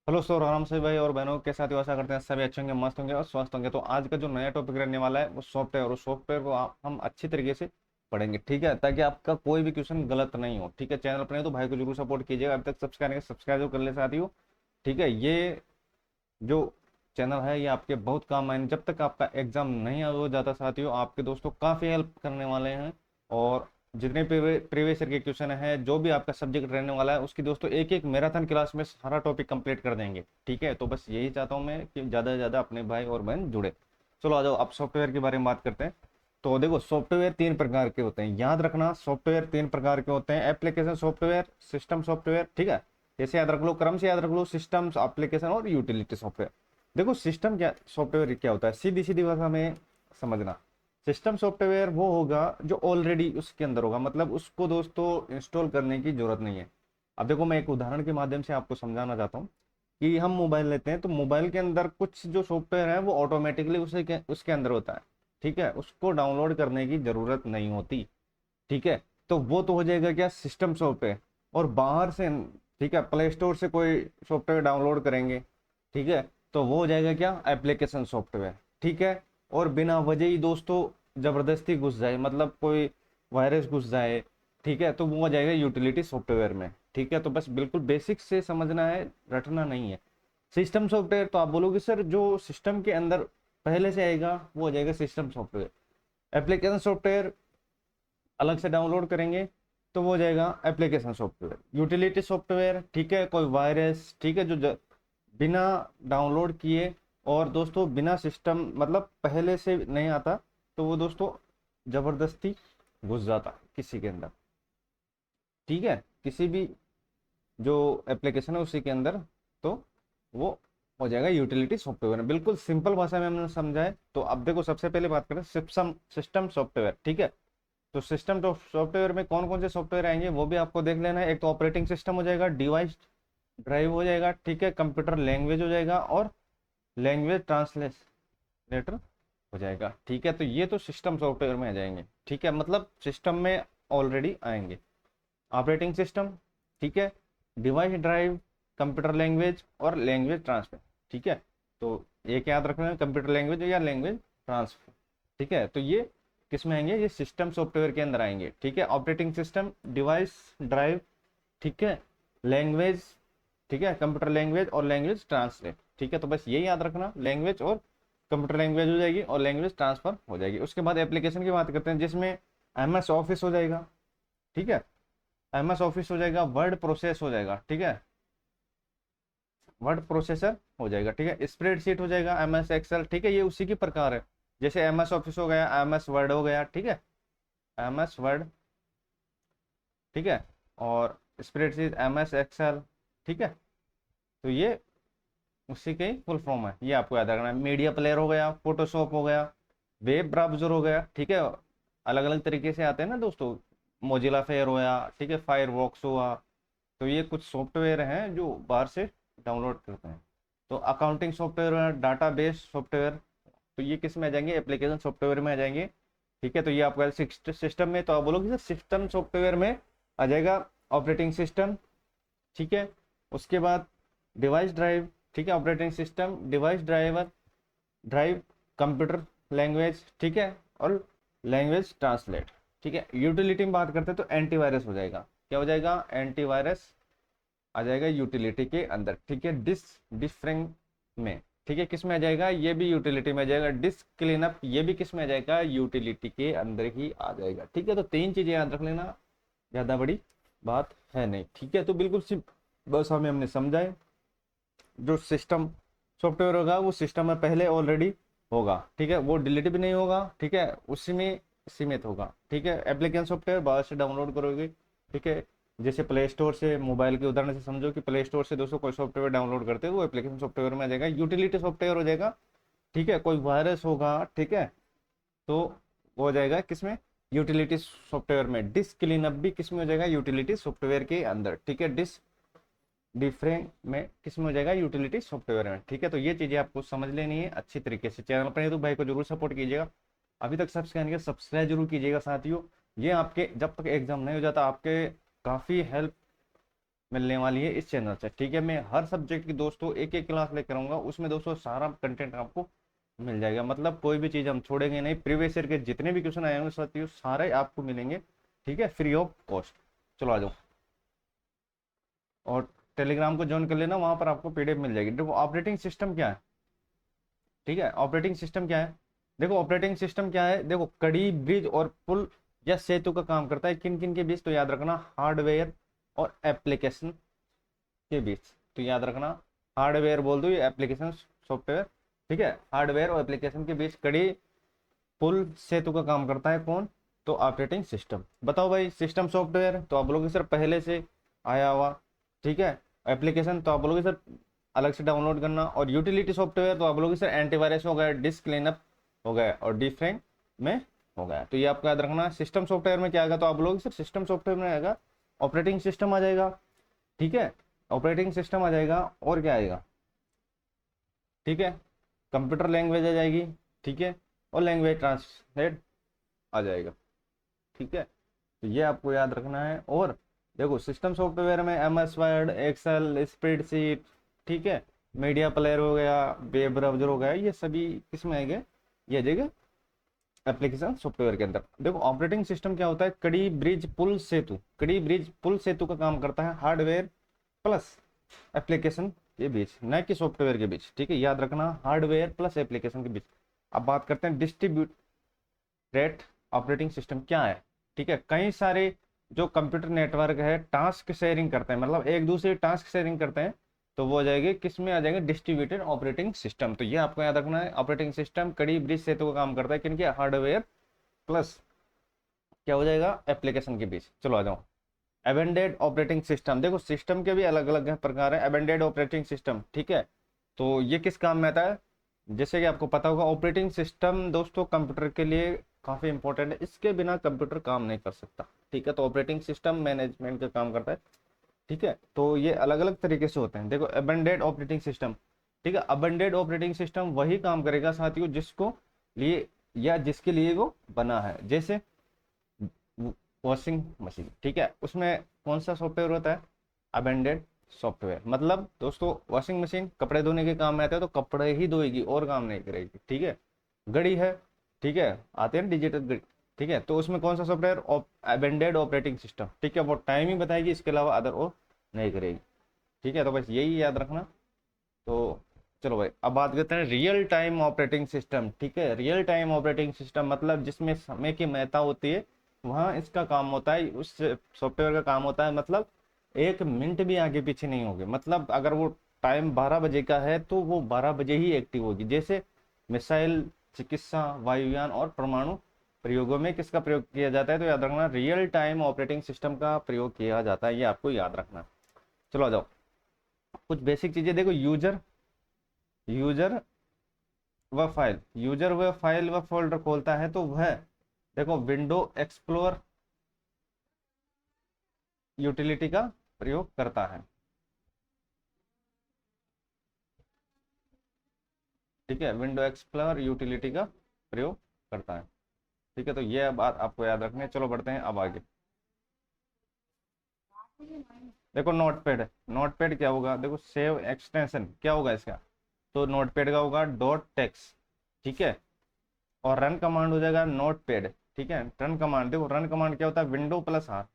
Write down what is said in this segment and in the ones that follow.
Hello sir, आराम से भाई और बहनों के साथ ही आशा करते हैं सभी अच्छे होंगे, मस्त होंगे और स्वस्थ होंगे। तो आज का जो नया टॉपिक रहने वाला है वो सॉफ्टवेयर, और सॉफ्टवेयर को हम अच्छी तरीके से पढ़ेंगे, ठीक है, ताकि आपका कोई भी क्वेश्चन गलत नहीं हो। ठीक है, चैनल पर नहीं तो भाई को जरूर सपोर्ट कीजिएगा। अभी तक सब्सक्राइब कर ले साथियों। ठीक है, ये जो चैनल है ये आपके बहुत काम आए। जब तक आपका एग्जाम नहीं हो जाता साथियों, आपके दोस्तों काफ़ी हेल्प करने वाले हैं। और जितने प्रीवियस ईयर के क्वेश्चन है, जो भी आपका सब्जेक्ट रहने वाला है, उसकी दोस्तों एक एक मैराथन क्लास में सारा टॉपिक कंप्लीट कर देंगे। ठीक है, तो बस यही चाहता हूँ मैं कि ज़्यादा से ज़्यादा अपने भाई और बहन जुड़े। चलो आ जाओ, अब सॉफ्टवेयर के बारे में बात करते हैं। तो देखो, सॉफ्टवेयर तीन प्रकार के होते हैं, याद रखना। सॉफ्टवेयर तीन प्रकार के होते हैं: एप्लीकेशन सॉफ्टवेयर, सिस्टम सॉफ्टवेयर। ठीक है, जैसे याद रख लो, क्रम से याद रख लो: सिस्टम, एप्लीकेशन और यूटिलिटी सॉफ्टवेयर। देखो, सिस्टम क्या सॉफ्टवेयर क्या होता है, सीधी सीधी भाषा में समझना। सिस्टम सॉफ्टवेयर वो होगा जो ऑलरेडी उसके अंदर होगा, मतलब उसको दोस्तों इंस्टॉल करने की जरूरत नहीं है। अब देखो, मैं एक उदाहरण के माध्यम से आपको समझाना चाहता हूँ कि हम मोबाइल लेते हैं, तो मोबाइल के अंदर कुछ जो सॉफ्टवेयर है वो ऑटोमेटिकली उसके अंदर होता है। ठीक है, उसको डाउनलोड करने की जरूरत नहीं होती। ठीक है, तो वो तो हो जाएगा क्या, सिस्टम सॉफ्टवेयर। और बाहर से, ठीक है, प्ले स्टोर से कोई सॉफ्टवेयर डाउनलोड करेंगे, ठीक है, तो वो हो जाएगा क्या, एप्लीकेशन सॉफ्टवेयर। ठीक है, और बिना वजह ही दोस्तों जबरदस्ती घुस जाए, मतलब कोई वायरस घुस जाए, ठीक है, तो वो हो जाएगा यूटिलिटी सॉफ्टवेयर में। ठीक है, तो बस बिल्कुल बेसिक से समझना है, रटना नहीं है। सिस्टम सॉफ्टवेयर तो आप बोलोगे सर जो सिस्टम के अंदर पहले से आएगा वो हो जाएगा सिस्टम सॉफ्टवेयर। एप्लीकेशन सॉफ्टवेयर अलग से डाउनलोड करेंगे तो वो हो जाएगा एप्लीकेशन सॉफ्टवेयर। यूटिलिटी सॉफ्टवेयर, ठीक है, कोई वायरस, ठीक है, जो बिना डाउनलोड किए और दोस्तों बिना सिस्टम, मतलब पहले से नहीं आता, तो वो दोस्तों जबरदस्ती घुस जाता किसी के अंदर। ठीक है, किसी भी जो एप्लीकेशन है उसी के अंदर, तो वो हो जाएगा यूटिलिटी सॉफ्टवेयर। बिल्कुल सिंपल भाषा में हमने समझा है। तो अब देखो, सबसे पहले बात करें सिस्टम सिस्टम सॉफ्टवेयर। ठीक है, तो सिस्टम सॉफ्टवेयर में कौन कौन से सॉफ्टवेयर आएंगे वो भी आपको देख लेना है। एक तो ऑपरेटिंग सिस्टम हो जाएगा, डिवाइस ड्राइव हो जाएगा, ठीक है, कंप्यूटर लैंग्वेज हो जाएगा, और लैंग्वेज ट्रांसलेटर हो जाएगा। ठीक है, तो ये तो सिस्टम सॉफ्टवेयर में आ जाएंगे। ठीक है, मतलब सिस्टम में ऑलरेडी आएंगे। ऑपरेटिंग सिस्टम, ठीक है, डिवाइस ड्राइव, कंप्यूटर लैंग्वेज और लैंग्वेज ट्रांसफर। ठीक है, तो एक याद रखना है, कंप्यूटर लैंग्वेज या लैंग्वेज ट्रांसफर। ठीक है, तो ये किस में आएंगे, ये सिस्टम सॉफ्टवेयर के अंदर आएंगे। ठीक है, ऑपरेटिंग सिस्टम, डिवाइस ड्राइव, ठीक है, लैंग्वेज, ठीक है, कंप्यूटर लैंग्वेज और लैंग्वेज ट्रांसलेट। ठीक है, तो बस ये याद रखना, लैंग्वेज और कंप्यूटर लैंग्वेज हो जाएगी और लैंग्वेज ट्रांसफर हो जाएगी। उसके बाद एप्लीकेशन की बात करते हैं, जिसमें एमएस ऑफिस हो जाएगा, ठीक है, एमएस ऑफिस हो जाएगा, वर्ड प्रोसेस हो जाएगा, ठीक है, वर्ड प्रोसेसर हो जाएगा, ठीक है, स्प्रेडशीट हो जाएगा, एमएस एक्सेल। ठीक है, ये उसी की प्रकार है, जैसे एमएस ऑफिस हो गया, एमएस वर्ड हो गया, ठीक है, एमएस वर्ड, ठीक है, और स्प्रेडशीट एमएस एक्सेल। ठीक है, तो ये उसी के फुल फॉर्म है, ये आपको याद रखना है। मीडिया प्लेयर हो गया, फोटोशॉप हो गया, वेब ब्राउजर हो गया, ठीक है, अलग अलग तरीके से आते हैं ना दोस्तों, मोजिला फेयर होया, ठीक है, फायरवॉक्स हुआ। तो ये कुछ सॉफ्टवेयर हैं जो बाहर से डाउनलोड करते हैं। तो अकाउंटिंग सॉफ्टवेयर है, डाटा बेस सॉफ्टवेयर, तो ये किस में आ जाएंगे, एप्लीकेशन सॉफ्टवेयर में आ जाएंगे। ठीक है, तो ये आपका सिस्टम में, तो आप बोलोगे सर सिस्टम सॉफ्टवेयर में आ जाएगा ऑपरेटिंग सिस्टम, ठीक है, उसके बाद डिवाइस ड्राइव, ठीक है, operating system, device driver, drive, computer language, ठीक है, और लैंग्वेज ट्रांसलेट। ठीक है, यूटिलिटी में बात करते हैं तो एंटीवायरस हो जाएगा। क्या हो जाएगा, एंटीवायरस आ जाएगा यूटिलिटी के अंदर। ठीक है, डिफरेंट में, ठीक है, किस में आ जाएगा, ये भी यूटिलिटी में आ जाएगा। डिस्क क्लीनअप, ये भी किस में आ जाएगा, यूटिलिटी के अंदर ही आ जाएगा। ठीक है, तो तीन चीजें याद रख लेना, ज्यादा बड़ी बात है नहीं। ठीक है, तो बिल्कुल बस हमें हमने समझा है, जो सिस्टम सॉफ्टवेयर होगा वो सिस्टम में पहले ऑलरेडी होगा, ठीक है, वो डिलीट भी नहीं होगा, ठीक है, उसी में सीमित होगा। ठीक है, एप्लीकेशन सॉफ्टवेयर बाहर से डाउनलोड करोगे, ठीक है, जैसे प्ले स्टोर से, मोबाइल के उदाहरण से समझो कि प्ले स्टोर से दोस्तों कोई सॉफ्टवेयर डाउनलोड करते हैं, वो एप्लीकेशन सॉफ्टवेयर में आ जाएगा, यूटिलिटी सॉफ्टवेयर हो जाएगा। ठीक है, कोई वायरस होगा, ठीक है, तो वो हो जाएगा किसमें, यूटिलिटी सॉफ्टवेयर में। डिस्क क्लीनअप भी किसमें हो जाएगा, यूटिलिटी सॉफ्टवेयर के अंदर। ठीक है, डिस्क डिफरेंट में किस में हो जाएगा, यूटिलिटी सॉफ्टवेयर में। ठीक है, तो ये चीजें आपको समझ लेनी है अच्छी तरीके से। चैनल पर नहीं तो भाई को जरूर सपोर्ट कीजिएगा, अभी तक सब्सक्राइब जरूर कीजिएगा साथियों। ये आपके जब तक एग्जाम नहीं हो जाता आपके काफी हेल्प मिलने वाली है इस चैनल से, ठीक है। मैं हर सब्जेक्ट की दोस्तों एक एक क्लास लेकर आऊंगा, उसमें दोस्तों सारा कंटेंट आपको मिल जाएगा, मतलब कोई भी चीज़ हम छोड़ेंगे नहीं। प्रीवियस ईयर के जितने भी क्वेश्चन आए होंगे साथियों सारे आपको मिलेंगे, ठीक है, फ्री ऑफ कॉस्ट। चलो आ जाओ, और टेलीग्राम को ज्वाइन कर लेना, वहां पर आपको पीडीएफ मिल जाएगी। देखो ऑपरेटिंग सिस्टम क्या है, ठीक है, ऑपरेटिंग सिस्टम क्या है। देखो ऑपरेटिंग सिस्टम क्या है, देखो कड़ी, ब्रिज और पुल या सेतु का काम करता है किन किन के बीच, तो याद रखना हार्डवेयर और एप्लीकेशन के बीच। तो याद रखना हार्डवेयर बोल दो, ये एप्लीकेशन सॉफ्टवेयर, ठीक है, हार्डवेयर और एप्लीकेशन के बीच कड़ी, पुल, सेतु का काम करता है कौन, तो ऑपरेटिंग सिस्टम। बताओ भाई सिस्टम सॉफ्टवेयर तो आप बोलोगे सर पहले से आया हुआ, ठीक है। एप्लीकेशन तो आप बोलोगे सर अलग से डाउनलोड करना, और यूटिलिटी सॉफ्टवेयर तो आप बोलोगे सर एंटीवायरस हो गया, डिस्क क्लीनअप हो गया, और डिफरेंट में हो गया। तो ये आपको याद रखना। सिस्टम सॉफ्टवेयर में क्या आएगा, तो आप बोलोगे सर सिस्टम सॉफ्टवेयर में आएगा ऑपरेटिंग सिस्टम आ जाएगा, ठीक है, ऑपरेटिंग सिस्टम आ जाएगा, और क्या आएगा, ठीक है, कंप्यूटर लैंग्वेज आ जाएगी, ठीक है, और लैंग्वेज ट्रांसलेट आ जाएगा, ठीक है। तो ये आपको याद रखना है। और देखो सिस्टम सॉफ्टवेयर में M S word, excel, spreadsheet, ठीक है, मीडिया प्लेयर हो गया, वेब ब्राउजर हो गया, ये सभी किसमें आएंगे, ये आ जाएगा एप्लीकेशन सॉफ्टवेयर के अंदर। देखो ऑपरेटिंग सिस्टम क्या होता है, कड़ी, ब्रिज, पुल, सेतु। कड़ी, ब्रिज, पुल, सेतु का काम करता है हार्डवेयर प्लस एप्लीकेशन के बीच, न कि सॉफ्टवेयर के बीच, ठीक है, याद रखना हार्डवेयर प्लस एप्लीकेशन के बीच। अब बात करते हैं डिस्ट्रीब्यूटेड ऑपरेटिंग सिस्टम क्या है, ठीक है। कई सारे जो कंप्यूटर नेटवर्क है टास्क शेयरिंग करते हैं, मतलब एक दूसरे टास्क शेयरिंग करते हैं, तो वो आ जाएगी किस में आ जाएंगे, डिस्ट्रीब्यूटेड ऑपरेटिंग सिस्टम। तो ये आपको याद रखना है, ऑपरेटिंग सिस्टम कड़ी, ब्रिज, सेतु का काम करता है किनके, हार्डवेयर प्लस क्या हो जाएगा, एप्लीकेशन के बीच। चलो आ जाओ, एबेंडेड ऑपरेटिंग सिस्टम। देखो सिस्टम के भी अलग अलग प्रकार है, एबेंडेड ऑपरेटिंग सिस्टम, ठीक है। तो ये किस काम में आता है, जैसे कि आपको पता होगा ऑपरेटिंग सिस्टम दोस्तों कंप्यूटर के लिए काफी इंपॉर्टेंट है, इसके बिना कंप्यूटर काम नहीं कर सकता, ठीक है। तो ऑपरेटिंग सिस्टम मैनेजमेंट का काम करता है, ठीक है। तो ये अलग अलग तरीके से होते हैं। देखो एबेंडेड ऑपरेटिंग सिस्टम, ठीक है, अबेंडेड ऑपरेटिंग सिस्टम वही काम करेगा साथियों जिसको लिए या जिसके लिए वो बना है। जैसे वॉशिंग मशीन, ठीक है, उसमें कौन सा सॉफ्टवेयर होता है, अबेंडेड सॉफ्टवेयर। मतलब दोस्तों वॉशिंग मशीन कपड़े धोने के काम में आता है, तो कपड़े ही धोएगी और काम नहीं करेगी, ठीक है। घड़ी है, ठीक है, आते हैं डिजिटल घड़ी, ठीक है, तो उसमें कौन सा सॉफ्टवेयर, अबेंडेड ऑपरेटिंग सिस्टम, ठीक है, वो टाइम ही बताएगी, इसके अलावा अदर वो नहीं करेगी, ठीक है। तो बस यही याद रखना। तो चलो भाई अब बात करते हैं रियल टाइम ऑपरेटिंग सिस्टम, ठीक है। रियल टाइम ऑपरेटिंग सिस्टम मतलब जिसमें समय की महत्ता होती है, वहाँ इसका काम होता है, उस सॉफ्टवेयर का काम होता है, मतलब एक मिनट भी आगे पीछे नहीं होगी। मतलब अगर वो टाइम 12 बजे का है तो वो 12 बजे ही एक्टिव होगी। जैसे मिसाइल, चिकित्सा, वायुयान और परमाणु प्रयोगों में किसका प्रयोग किया जाता है, तो याद रखना रियल टाइम ऑपरेटिंग सिस्टम का प्रयोग किया जाता है, ये आपको याद रखना। चलो आ जाओ, कुछ बेसिक चीजें देखो, यूजर यूजर यूजर व फाइल व फोल्डर खोलता है, तो वह देखो विंडो एक्सप्लोर यूटिलिटी का प्रयोग करता है, ठीक है, विंडो एक्सप्लोर यूटिलिटी का प्रयोग करता है, ठीक है। तो ये बात आपको याद रखनी है। चलो बढ़ते हैं अब आगे। देखो नोटपैड, नोटपैड क्या होगा, देखो सेव एक्सटेंशन क्या होगा इसका, तो नोटपैड का होगा डॉट टेक्स, ठीक है, और रन कमांड हो जाएगा नोटपैड, ठीक है। रन कमांड, देखो रन कमांड क्या होता है, विंडो प्लस आर।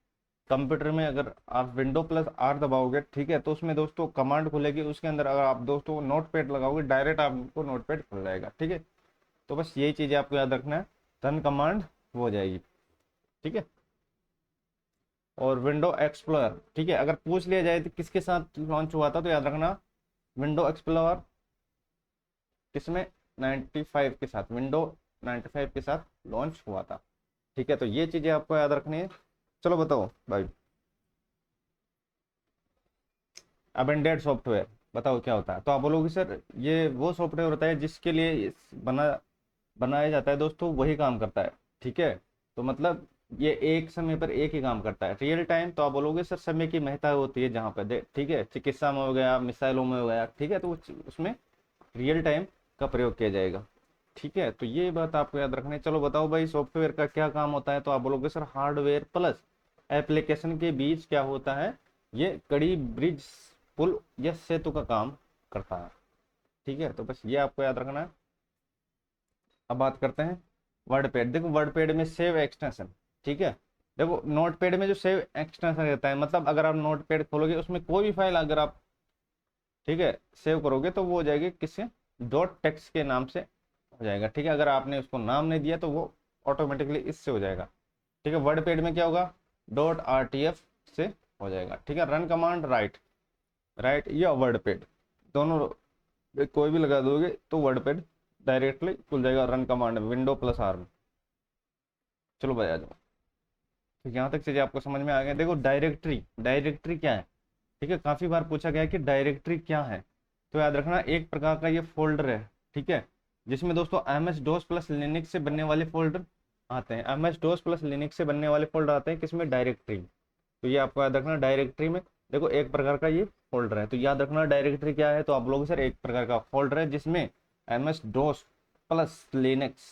कंप्यूटर में अगर आप विंडो प्लस आर दबाओगे, ठीक है, तो उसमें दोस्तों कमांड खुलेगी, उसके अंदर अगर आप दोस्तों नोटपैड लगाओगे डायरेक्ट आपको नोटपैड खुल जाएगा, ठीक है। तो बस यही चीजें आपको याद रखना है, रन कमांड वो हो जाएगी, ठीक है। और विंडो एक्सप्लोरर, ठीक है, अगर पूछ लिया जाए तो किसके साथ लॉन्च हुआ था, तो याद रखना विंडो एक्सप्लोरर किसमें, 95 के साथ, विंडो 95 के साथ लॉन्च हुआ था, ठीक है। तो ये चीजें आपको याद रखनी है। चलो बताओ भाई, अबेंडेड सॉफ्टवेयर बताओ क्या होता है, तो आप बोलोगे सर ये वो सॉफ्टवेयर होता है जिसके लिए बनाया जाता है दोस्तों वही काम करता है, ठीक है। तो मतलब ये एक समय पर एक ही काम करता है। रियल टाइम तो आप बोलोगे सर समय की महत्ता होती है जहाँ पर ठीक है, चिकित्सा में हो गया, मिसाइलों में हो गया, ठीक है, तो उसमें रियल टाइम का प्रयोग किया जाएगा, ठीक है। तो ये बात आपको याद रखनी है। चलो बताओ भाई सॉफ्टवेयर का क्या काम होता है, तो आप बोलोगे सर हार्डवेयर प्लस एप्लीकेशन के बीच क्या होता है, ये कड़ी, ब्रिज, पुल या सेतु का काम करता है। ठीक है, तो बस ये आपको याद रखना है। अब बात करते हैं वर्ड पैड। देखो वर्ड पैड में सेव एक्सटेंशन, ठीक है। देखो नोट पैड में जो सेव एक्सटेंशन रहता है, मतलब अगर आप नोट पैड खोलोगे उसमें कोई भी फाइल अगर आप, ठीक है, सेव करोगे तो वो हो जाएगी किससे, डॉट टेक्स्ट के नाम से हो जाएगा। ठीक है, अगर आपने उसको नाम नहीं दिया तो वो ऑटोमेटिकली इससे हो जाएगा। ठीक है, वर्ड पैड में क्या होगा, डॉट RTF से हो जाएगा। ठीक है, रन कमांड राइट, राइट या वर्ड पैड दोनों कोई भी लगा दोगे तो वर्ड पैड डायरेक्टली खुल जाएगा। Run command window plus R में। चलो भाई आ जाओ। तो यहाँ तक चीजें आपको समझ में आ गया। देखो डायरेक्टरी, डायरेक्टरी क्या है, ठीक है, काफी बार पूछा गया है कि डायरेक्टरी क्या है। तो याद रखना एक प्रकार का ये फोल्डर है, ठीक है, जिसमें दोस्तों MS DOS प्लस लिनक्स से बनने वाले फोल्डर आते हैं। MS DOS प्लस लिनक्स से बनने वाले फोल्डर आते हैं किसमें, डायरेक्टरी। तो ये आपको याद रखना डायरेक्टरी में देखो एक प्रकार का ये फोल्डर है। तो याद रखना डायरेक्टरी क्या है, तो आप लोग सर एक प्रकार का फोल्डर है जिसमें MS DOS प्लस लिनक्स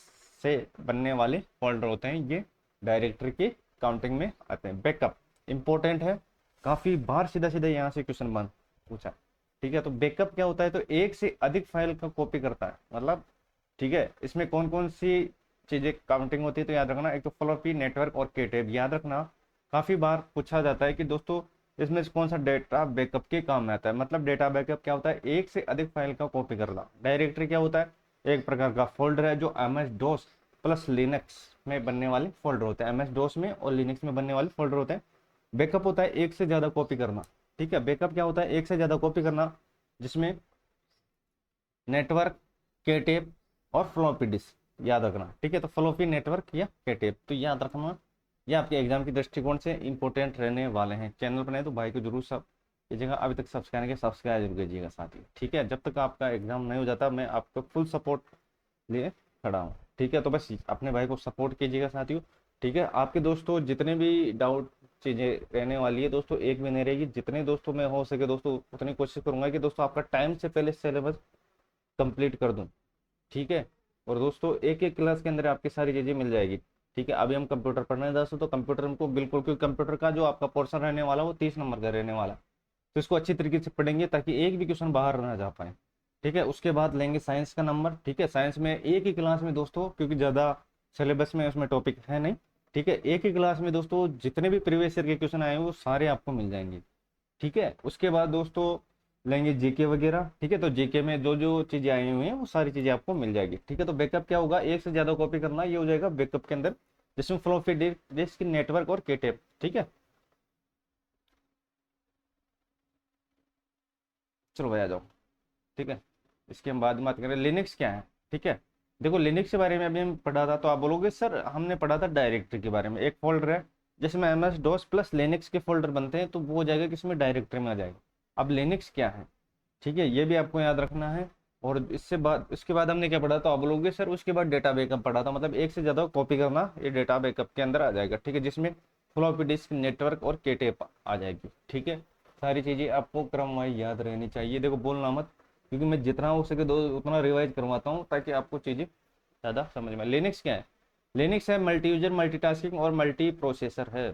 से बनने वाले फोल्डर होते हैं, ये डायरेक्टरी की काउंटिंग में आते हैं। बैकअप इंपॉर्टेंट है, काफी बार सीधा सीधा यहाँ से क्वेश्चन बन पूछा। ठीक है, तो बैकअप क्या होता है, तो एक से अधिक फाइल का कॉपी करता है मतलब। ठीक है, इसमें कौन कौन सी चीजें काउंटिंग होती है, तो याद रखना एक तो फ्लॉपी, नेटवर्क और केटेब। याद रखना काफी बार पूछा जाता है कि दोस्तों इसमें से कौन सा डेटा बैकअप के काम में आता है। मतलब डेटा बैकअप क्या होता है, एक से अधिक फाइल का कॉपी करना। डायरेक्टरी क्या होता है, एक प्रकार का फोल्डर है जो MS DOS प्लस लिनक्स में बनने वाले फोल्डर होते हैं। MS DOS में और लिनक्स में बनने वाले फोल्डर होते हैं। बैकअप होता है एक से ज्यादा कॉपी करना। ठीक है, बैकअप क्या होता है, एक से ज्यादा कॉपी करना, जिसमें नेटवर्क, केटेप और फ्लॉपी डिस्क याद रखना। ठीक है, तो फ्लॉपी, नेटवर्क या केटेप, तो याद रखना ये आपके एग्जाम की दृष्टिकोण से इंपॉर्टेंट रहने वाले हैं। चैनल पर नए तो भाई को जरूर सब कीजिएगा, अभी तक सब्सक्राइब नहीं किया सब्सक्राइब जरूर कीजिएगा साथ ही। ठीक है, जब तक आपका एग्जाम नहीं हो जाता मैं आपको फुल सपोर्ट लिए खड़ा हूँ। ठीक है, तो बस अपने भाई को सपोर्ट कीजिएगा साथियों। ठीक है, आपके दोस्तों जितने भी डाउट चीज़ें रहने वाली है दोस्तों, एक भी नहीं रहेगी। जितने दोस्तों में हो सके दोस्तों उतनी कोशिश करूंगा कि दोस्तों आपका टाइम से पहले सिलेबस कंप्लीट कर दूं। ठीक है, और दोस्तों एक एक क्लास के अंदर आपकी सारी चीज़ें मिल जाएगी। ठीक है, अभी हम कंप्यूटर पढ़ने हैं दोस्तों, तो कंप्यूटर हमको बिल्कुल, क्योंकि कंप्यूटर का जो आपका पोर्शन रहने वाला वो 30 नंबर का रहने वाला, तो इसको अच्छी तरीके से पढ़ेंगे ताकि एक भी क्वेश्चन बाहर ना जा पाए। ठीक है, उसके बाद लेंगे साइंस का नंबर। ठीक है, साइंस में एक ही क्लास में दोस्तों, क्योंकि ज़्यादा सिलेबस में उसमें टॉपिक है नहीं। ठीक है, एक ही क्लास में दोस्तों जितने भी प्रीवियस ईयर के क्वेश्चन आए हैं वो सारे आपको मिल जाएंगे। ठीक है, उसके बाद दोस्तों लेंगे जीके वगैरह। ठीक है, तो जीके में जो जो चीज़ें आई हुई हैं वो सारी चीज़ें आपको मिल जाएगी। ठीक है, तो बैकअप क्या होगा, एक से ज़्यादा कॉपी करना, ये हो जाएगा बैकअप के अंदर, जिसमें फ्लॉपी डिस्क, नेटवर्क और केटेप। ठीक है, चलो भाई आ जाओ। ठीक है, इसके हम बाद में बात करें लिनक्स क्या है। ठीक है, देखो लिनक्स के बारे में अभी हम पढ़ा था, तो आप बोलोगे सर हमने पढ़ा था डायरेक्टरी के बारे में। एक फोल्डर है जिसमें MS DOS प्लस लिनक्स के फोल्डर बनते हैं, तो वो हो जाएगा किसमें, डायरेक्टरी में आ जाएगा। अब लिनक्स क्या है, ठीक है, ये भी आपको याद रखना है। और इससे बाद, इसके बाद हमने क्या पढ़ा था, आप बोलोगे सर उसके बाद डेटा बैकअप पढ़ा था। मतलब एक से ज़्यादा कॉपी करना, ये डेटा बैकअप के अंदर आ जाएगा। ठीक है, जिसमें फ्लॉपी डिस्क, नेटवर्क और केटेप आ जाएगी। ठीक है, सारी चीज़ें आपको क्रम वाइज याद रहनी चाहिए। देखो बोलना मत, क्योंकि मैं जितना हो सके दो उतना रिवाइज करवाता हूँ ताकि आपको चीज़ें ज़्यादा समझ में। लिनक्स क्या है, लिनक्स है मल्टी यूजर, मल्टीटास्किंग और मल्टी प्रोसेसर है।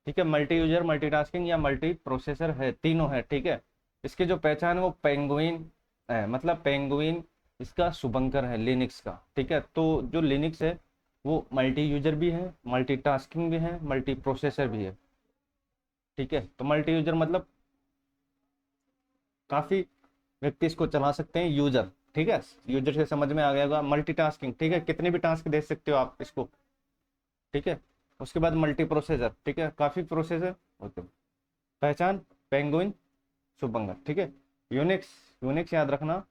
ठीक है, मल्टी यूजर, मल्टीटास्किंग या मल्टी प्रोसेसर है, तीनों है। ठीक है, इसकी जो पहचान है वो पेंगुइन है, मतलब पेंगुइन इसका शुभंकर है लिनक्स का। ठीक है, तो जो लिनक्स है वो मल्टी यूजर भी है, मल्टीटास्किंग भी है, मल्टी प्रोसेसर भी है। ठीक है, तो मल्टी यूजर मतलब काफी व्यक्ति इसको चला सकते हैं, यूजर। ठीक है, यूजर से समझ में आ गया होगा। मल्टीटास्किंग, ठीक है, कितने भी टास्क दे सकते हो आप इसको। ठीक है, उसके बाद मल्टी प्रोसेसर, ठीक है, काफी प्रोसेसर होते हैं। पहचान पेंगुइन, शुभंकर। ठीक है, यूनिक्स, यूनिक्स याद रखना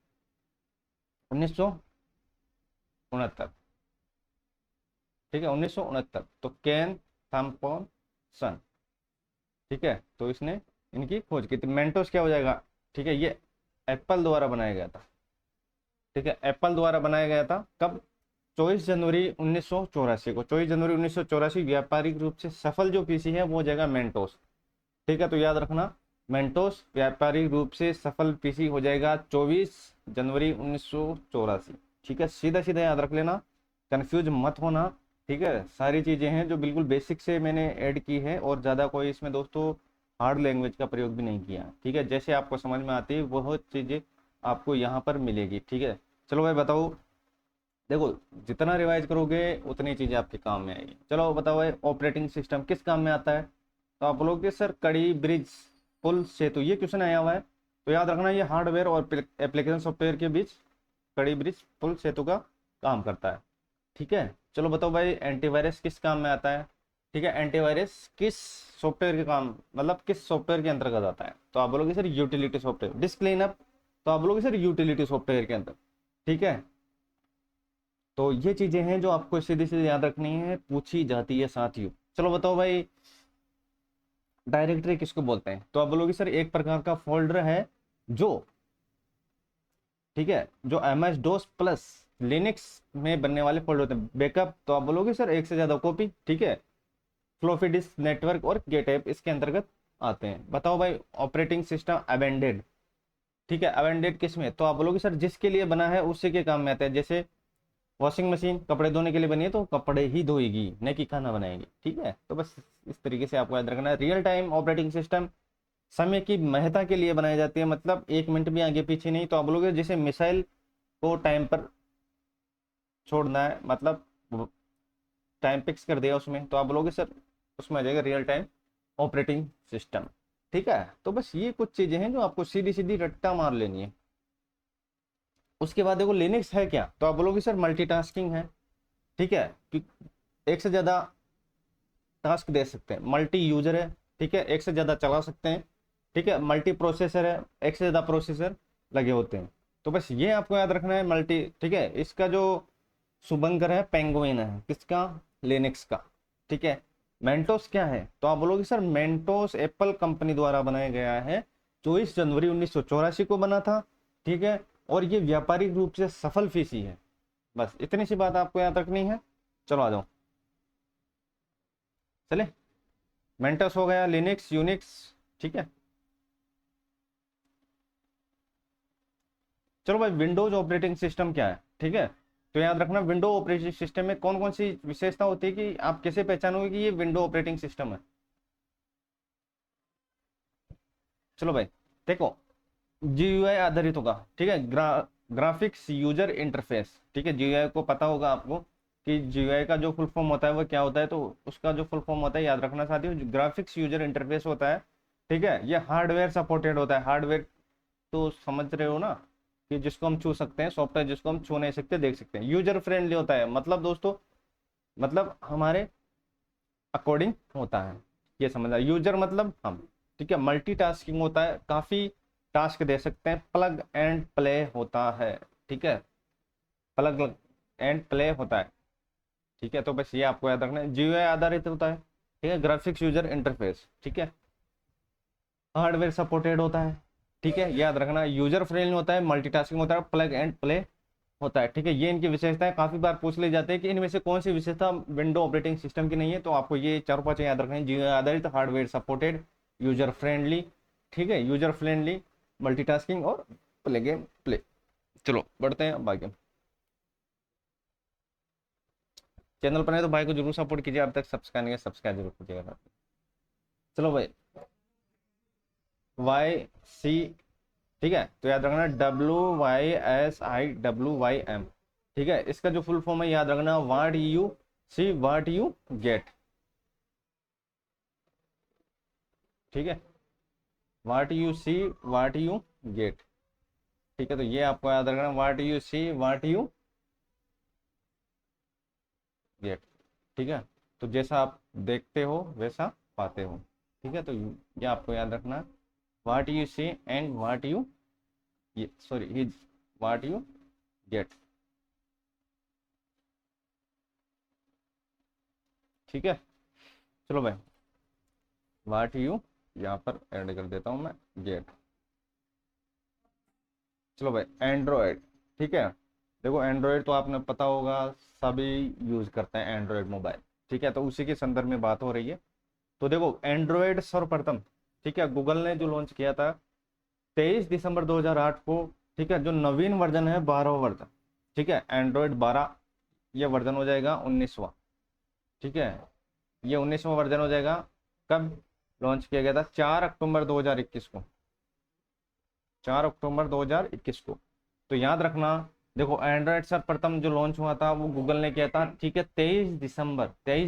1969। ठीक है, 1969, तो केन थॉम्पसन। ठीक है, तो इसने इनकी खोज की थी। मेंटोस क्या हो जाएगा, ठीक है, ये एप्पल द्वारा बनाया गया था। ठीक है, एप्पल द्वारा बनाया गया था कब, 24 जनवरी 1984 को। 24 जनवरी 1984 व्यापारिक रूप से सफल जो पीसी है वो हो जाएगा मेंटोस। ठीक है, तो याद रखना मेंटोस व्यापारिक रूप से सफल पीसी हो जाएगा 24 जनवरी 1984। ठीक है, सीधा सीधा याद रख लेना, कंफ्यूज मत होना। ठीक है, सारी चीजें हैं जो बिल्कुल बेसिक से मैंने ऐड की है, और ज्यादा कोई इसमें दोस्तों हार्ड लैंग्वेज का प्रयोग भी नहीं किया। ठीक है, जैसे आपको समझ में आती है वो चीज़ें आपको यहाँ पर मिलेगी। ठीक है, चलो भाई बताओ, देखो जितना रिवाइज करोगे उतनी चीज़ें आपके काम में आएगी। चलो बताओ भाई, ऑपरेटिंग सिस्टम किस काम में आता है? तो आप बोलोगे सर कड़ी, ब्रिज, पुल, सेतु, ये क्वेश्चन आया हुआ है। तो याद रखना ये हार्डवेयर और एप्लीकेशन सॉफ्टवेयर के बीच कड़ी, ब्रिज, पुल, सेतु का काम करता है। ठीक है, चलो बताओ भाई, एंटीवायरस किस काम में आता है? ठीक है, एंटीवायरस किस सॉफ्टवेयर के काम, मतलब किस सॉफ्टवेयर के अंतर्गत आता है? तो आप बोलोगे sir utility software. Disc cleanup, तो आप बोलोगे सर यूटिलिटी सॉफ्टवेयर के अंदर। ठीक है, तो ये चीजें हैं जो आपको सीधी सीधी याद रखनी है, पूछी जाती है साथियों। चलो बताओ भाई, डायरेक्टरी किसको बोलते हैं? तो आप बोलोगे सर एक प्रकार का फोल्डर है जो, ठीक है, जो MS DOS प्लस लिनक्स में बनने वाले फोल्डर होते हैं। बैकअप, तो आप बोलोगे सर एक से ज्यादा कॉपी। ठीक है, फ्लॉपी डिस्क, नेटवर्क और गेट ऐप इसके अंतर्गत आते हैं। बताओ भाई, ऑपरेटिंग सिस्टम अबेंडेड। ठीक है, अबेंडेड किस में? तो आप बोलोगे सर जिसके लिए बना है उसी के काम में आता है। जैसे वॉशिंग मशीन कपड़े धोने के लिए बनी है तो कपड़े ही धोएगी, न कि खाना बनाएगी। ठीक है, तो बस इस तरीके से आपको याद रखना है। रियल टाइम ऑपरेटिंग सिस्टम समय की महत्ता के लिए बनाई जाती है, मतलब 1 मिनट भी आगे पीछे नहीं। तो आप बोलोगे जैसे मिसाइल को टाइम पर छोड़ना है, मतलब टाइम फिक्स कर दिया उसमें, तो आप बोलोगे सर उसमें आ जाएगा रियल टाइम ऑपरेटिंग सिस्टम। ठीक है, तो बस ये कुछ चीजें हैं जो आपको सीधी सीधी रट्टा मार लेनी है। उसके बाद देखो लिनक्स है क्या? तो आप बोलोगे सर मल्टीटास्किंग है। ठीक है, एक से ज्यादा टास्क दे सकते हैं। मल्टी यूजर है, ठीक है, एक से ज्यादा चला सकते हैं। ठीक है, मल्टी प्रोसेसर है, एक से ज्यादा प्रोसेसर लगे होते हैं। तो बस ये आपको याद रखना है मल्टी। ठीक है, इसका जो शुभंकर है पेंगुइन है, किसका? लिनक्स का। ठीक है, मेंटोस क्या है? तो आप बोलोगे सर मेंटोस एप्पल कंपनी द्वारा बनाया गया है, 24 जनवरी 1984 को बना था। ठीक है, और ये व्यापारिक रूप से सफल पीसी है। बस इतनी सी बात आपको याद रखनी है। चलो आ जाओ, चले, मेंटोस हो गया, लिनक्स, यूनिक्स। ठीक है, चलो भाई, विंडोज ऑपरेटिंग सिस्टम क्या है? ठीक है, तो याद रखना विंडो ऑपरेटिंग सिस्टम में कौन कौन सी विशेषता होती है कि आप कैसे पहचानोगे कि ये विंडो ऑपरेटिंग सिस्टम है? चलो भाई देखो, GUI आधारित होगा। ठीक है, ग्राफिक्स यूजर इंटरफेस। ठीक है, GUI को पता होगा आपको कि GUI का जो फुल फॉर्म होता है वो क्या होता है, तो उसका जो फुल फॉर्म होता है याद रखना साथियों, ग्राफिक्स यूजर इंटरफेस होता है। ठीक है, ये हार्डवेयर सपोर्टेड होता है। हार्डवेयर तो समझ रहे हो ना, कि जिसको हम छू सकते हैं, सॉफ्टवेयर जिसको हम छू नहीं सकते, देख सकते हैं। यूजर फ्रेंडली होता है, मतलब दोस्तों, मतलब हमारे अकॉर्डिंग होता है, ये समझना। यूजर मतलब हम। ठीक है, मल्टीटास्किंग होता है, काफी टास्क दे सकते हैं। प्लग एंड प्ले होता है। ठीक है, प्लग एंड प्ले होता है। ठीक है, तो बस ये आपको याद रखना है। GUI आधारित होता है। ठीक है, ग्राफिक्स यूजर इंटरफेस। ठीक है, हार्डवेयर सपोर्टेड होता है। ठीक है, याद रखना, यूजर फ्रेंडली होता है, मल्टीटास्किंग होता है, प्लग एंड प्ले होता है। ठीक है, ये इनकी विशेषताएं काफी बार पूछ ले जाते हैं कि इनमें से कौन सी विशेषता विंडो ऑपरेटिंग सिस्टम की नहीं है। तो आपको ये चारों पांच याद रखना है। GUI आधारित, हार्डवेयर सपोर्टेड, यूजर फ्रेंडली। ठीक है, यूजर फ्रेंडली, मल्टीटास्किंग और प्ले गेम प्ले। चलो बढ़ते हैं अब आगे। चैनल पर है तो भाई को जरूर सपोर्ट कीजिए, अब तक सब्सक्राइब नहीं है सब्सक्राइब जरूर कीजिएगा। चलो भाई, YC। ठीक है, तो याद रखना WYSIWYM। ठीक है, इसका जो फुल फॉर्म है याद रखना, what you see what you get. ठीक है, what you see what you get. ठीक है, तो ये आपको याद रखना, what you see what you get. ठीक है, तो जैसा आप देखते हो वैसा पाते हो। ठीक है, तो ये आपको याद रखना, what you see and what you, ये sorry his, what you get. ठीक है, चलो भाई, व्हाट यू यहाँ पर ऐड कर देता हूँ मैं, गेट। चलो भाई, एंड्रॉयड। ठीक है, देखो एंड्रॉयड तो आपने पता होगा, सभी यूज करते हैं एंड्रॉयड मोबाइल। ठीक है, तो उसी के संदर्भ में बात हो रही है। तो देखो एंड्रॉयड सर्वप्रथम, ठीक है, गूगल ने जो लॉन्च किया था 23 दिसंबर 2008 को। ठीक है, जो नवीन वर्जन है 12वां वर्जन। ठीक है, एंड्रॉयड 12, ये वर्जन हो जाएगा 19वां। ठीक है, ये 19वां वर्जन हो जाएगा कब? लॉन्च किया गया था 4 अक्टूबर 2021 को, 4 अक्टूबर 2021 को। तो याद रखना, देखो एंड्रॉयड सर्वप्रथम जो लॉन्च हुआ था वो गूगल ने किया था, ठीक है, 23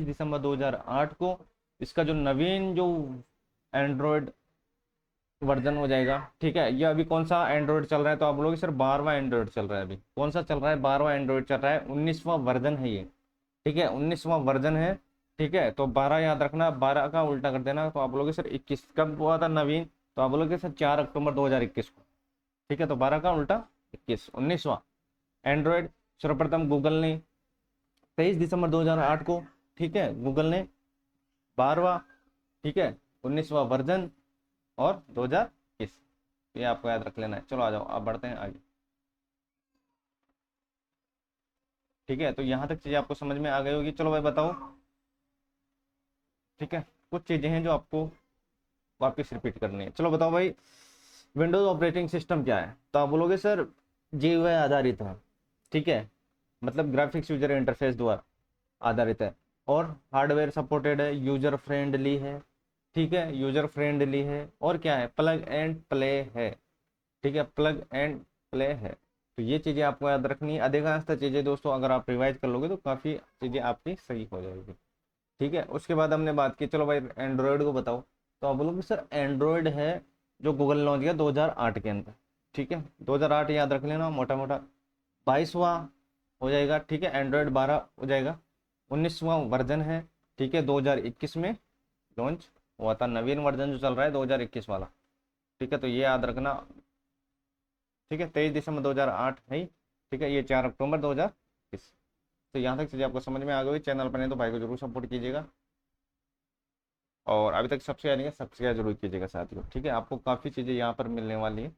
दिसंबर 2008 को। इसका जो नवीन जो एंड्रॉयड वर्जन हो जाएगा, ठीक है। ये अभी कौन सा एंड्रॉयड चल रहा है, तो आप बोलोगे सर 12वां एंड्रॉयड चल रहा है। अभी कौन सा चल रहा है, 12वां एंड्रॉयड चल रहा है, 19वां वर्जन है ये, ठीक है, 19वां वर्जन है, ठीक है। तो 12 याद रखना, 12 का उल्टा कर देना, तो आप बोलोगे सर 21 कब हुआ था नवीन, तो आप बोलोगे सर 4 अक्टूबर 2021 को, ठीक है। तो 12 का उल्टा 21, 19वां एंड्रॉयड सर्वप्रथम गूगल ने 23 दिसंबर 2008 को, ठीक है, गूगल ने 12वां, ठीक है, 19वां वर्जन और 2021, ये आपको याद रख लेना है। चलो आ जाओ, आप बढ़ते हैं आगे, ठीक है। तो यहाँ तक चीजें आपको समझ में आ गई होगी। चलो भाई बताओ, ठीक है, कुछ चीजें हैं जो आपको वापस रिपीट करनी है। चलो बताओ भाई, विंडोज ऑपरेटिंग सिस्टम क्या है, तो आप बोलोगे सर जीयूआई आधारित है, ठीक है, मतलब ग्राफिक्स यूजर इंटरफेस द्वारा आधारित है, और हार्डवेयर सपोर्टेड है, यूजर फ्रेंडली है, ठीक है, यूजर फ्रेंडली है, और क्या है, प्लग एंड प्ले है, ठीक है, प्लग एंड प्ले है। तो ये चीजें आपको याद रखनी है। अधिकांशतः चीजें दोस्तों अगर आप रिवाइज कर लोगे तो काफी चीजें आपकी सही हो जाएगी, ठीक है। उसके बाद हमने बात की, चलो भाई एंड्रॉयड को बताओ, तो आप बोलोगे सर एंड्रॉयड है जो गूगल लॉन्च किया 2008 के अंदर, ठीक है, 2008 याद रख लेना मोटा मोटा। 22वां हो जाएगा, ठीक है, एंड्रॉयड 12 हो जाएगा, 19वां वर्जन है, ठीक है, 2021 में लॉन्च हुआ था, नवीन वर्जन जो चल रहा है 2021 वाला, ठीक है। तो ये याद रखना, ठीक है, 23 दिसंबर 2008 है ही, ठीक है, ये 4 अक्टूबर 2021। तो यहाँ तक चीज़ें आपको समझ में आ गई। चैनल पर नहीं तो भाई को जरूर सपोर्ट कीजिएगा, और अभी तक सब्सक्राइब नहीं है सब्सक्राइब जरूर कीजिएगा साथियों, ठीक है। आपको काफ़ी चीज़ें यहाँ पर मिलने वाली है,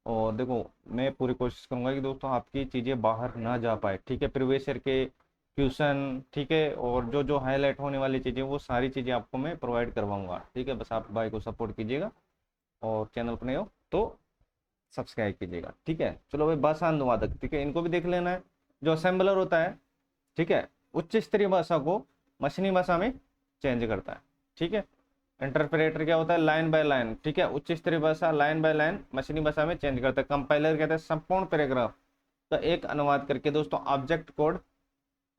और देखो मैं पूरी कोशिश करूंगा कि दोस्तों आपकी चीज़ें बाहर ना जा पाए, ठीक है। प्रीवियस ईयर के क्वेश्चन, ठीक है, और जो जो हाईलाइट होने वाली चीज़ें वो सारी चीज़ें आपको मैं प्रोवाइड करवाऊंगा, ठीक है। बस आप भाई को सपोर्ट कीजिएगा, और चैनल पर नहीं हो तो सब्सक्राइब कीजिएगा, ठीक है। चलो भाई भाषा अनुवादक, ठीक है, इनको भी देख लेना है। जो असेंबलर होता है, ठीक है, उच्च स्तरीय भाषा को मशीनी भाषा में चेंज करता है, ठीक है। इंटरप्रेटर क्या होता है, लाइन बाय लाइन, ठीक है, उच्च स्तरीय भाषा लाइन बाय लाइन मशीनी भाषा में चेंज करता है। कंपाइलर कहता है संपूर्ण पैराग्राफ का एक अनुवाद करके दोस्तों ऑब्जेक्ट कोड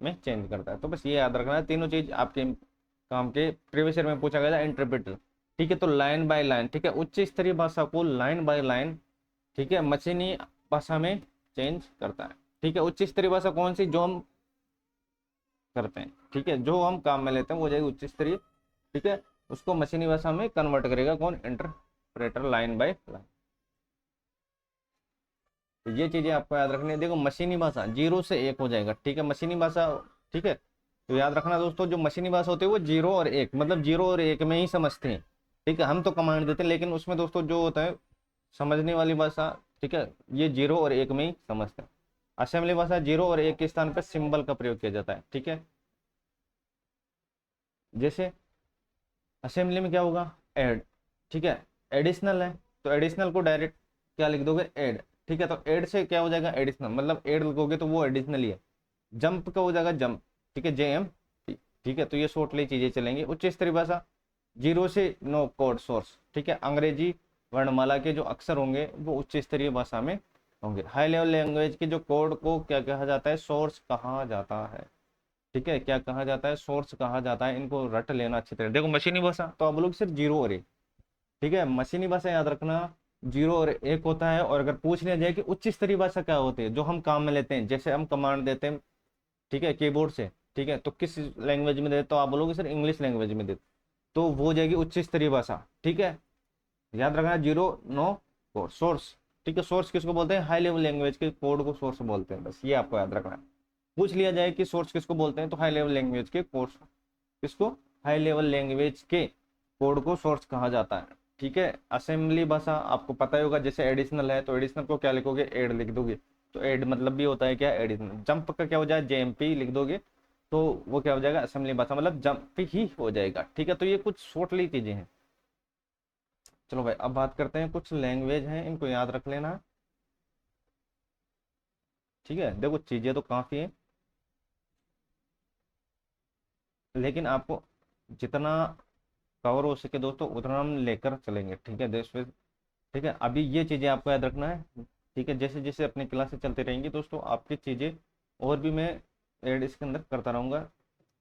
में चेंज करता है। तो बस ये याद रखना है, तीनों चीज आपके काम के प्रीवियस ईयर में पूछा गया था इंटरप्रेटर, ठीक है। तो लाइन बाय लाइन, ठीक है, उच्च स्तरीय भाषा को लाइन बाय लाइन, ठीक है, मशीनी भाषा में चेंज करता है, ठीक है। उच्च स्तरीय भाषा कौन सी, जो हम करते हैं, ठीक है, जो हम काम में लेते हैं वो जाएगी उच्च स्तरीय, ठीक है। उसको मशीनी भाषा में कन्वर्ट करेगा कौन, इंटरप्रेटर, लाइन बाय लाइन। तो ये चीजें आपको याद रखनी है। देखो मशीनी भाषा 0 से 1 हो जाएगा, ठीक है, मशीनी भाषा, ठीक है। तो याद रखना दोस्तों, जो मशीनी भाषा होती है वो 0 और 1, मतलब 0 और 1 में ही समझते हैं, ठीक है। हम तो कमांड देते हैं, लेकिन उसमें दोस्तों जो होता है समझने वाली भाषा, ठीक है, ये 0 और 1 में ही समझते हैं। असेंबली भाषा 0 और 1 के स्थान पर सिंबल का प्रयोग किया जाता है, ठीक है। जैसे असेंबली में क्या होगा, ऐड, ठीक है, एडिशनल है, तो एडिशनल को डायरेक्ट क्या लिख दोगे, ऐड, ठीक है। तो ऐड से क्या हो जाएगा, एडिशनल, मतलब ऐड लिखोगे तो वो एडिशनल ही है। जंप का हो जाएगा जंप, ठीक है, JM, ठीक है। तो ये शॉर्टली चीजें चलेंगी। उच्च स्तरीय भाषा 0 से 9 कोड सोर्स, ठीक है, अंग्रेजी वर्णमाला के जो अक्षर होंगे वो उच्च स्तरीय भाषा में होंगे। हाई लेवल लैंग्वेज के जो कोड को क्या कहा जाता है, सोर्स कहा जाता है, ठीक है, क्या कहा जाता है, सोर्स कहा जाता है। इनको रट लेना अच्छी तरह। देखो मशीनी भाषा तो आप लोग सिर्फ 0 और 1, ठीक है, मशीनी भाषा याद रखना 0 और 1 होता है। और अगर पूछ लिया जाए कि उच्च स्तरीय भाषा क्या होती है, जो हम काम में लेते हैं, जैसे हम कमांड देते हैं, ठीक है, कीबोर्ड से, ठीक है, तो किस लैंग्वेज में देते, तो आप बोलोगे सर इंग्लिश लैंग्वेज में देते, तो वो हो जाएगी उच्च स्तरीय भाषा, ठीक है। याद रखना 0 9 सोर्स, ठीक है, सोर्स किसको बोलते हैं, हाई लेवल लैंग्वेज के कोड को सोर्स बोलते हैं, बस ये आपको याद रखना है। पूछ लिया जाए कि सोर्स किसको बोलते हैं, तो हाई लेवल लैंग्वेज के कोर्स किसको, हाई लेवल लैंग्वेज के कोड को सोर्स कहा जाता है, ठीक है। असेंबली भाषा आपको पता ही होगा, जैसे एडिशनल है तो एडिशनल को क्या लिखोगे, एड लिख दोगे, तो एड मतलब भी होता है क्या, एडिशनल। जंप का क्या हो जाए, JMP लिख दोगे, तो वो क्या हो जाएगा, असेंबली भाषा, मतलब जंप ही हो जाएगा, ठीक है। तो ये कुछ शॉर्टली चीजें हैं। चलो भाई अब बात करते हैं, कुछ लैंग्वेज हैं इनको याद रख लेना, ठीक है। देखो चीजें तो काफी है, लेकिन आपको जितना कवर हो सके दोस्तों उतना हम लेकर चलेंगे, ठीक है देश में। ठीक है, अभी ये चीज़ें आपको याद रखना है। ठीक है, जैसे जैसे अपनी क्लासेस चलते रहेंगी दोस्तों, आपकी चीज़ें और भी मैं ऐड इसके अंदर करता रहूँगा।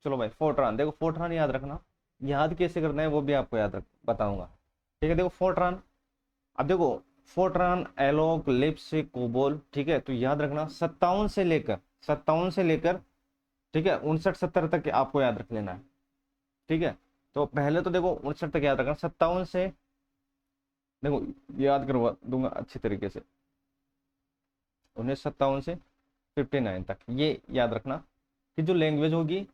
चलो भाई, फोर्ट्रान देखो, फोर्ट्रान याद रखना। याद कैसे करना है वो भी आपको याद रख बताऊंगा। ठीक है, देखो फोर्ट्रान, अब देखो फोर्ट्रान, एलोक, लिप्स, कोबोल, ठीक है, तो याद रखना 57 से लेकर ठीक है 59 70 तक आपको याद रख लेना है। ठीक है, तो पहले तो देखो 59 तक याद रखना, 57 से देखो याद करवा दूंगा अच्छी तरीके से, 1957 से 59 तक ये याद रखना कि जो लैंग्वेज होगी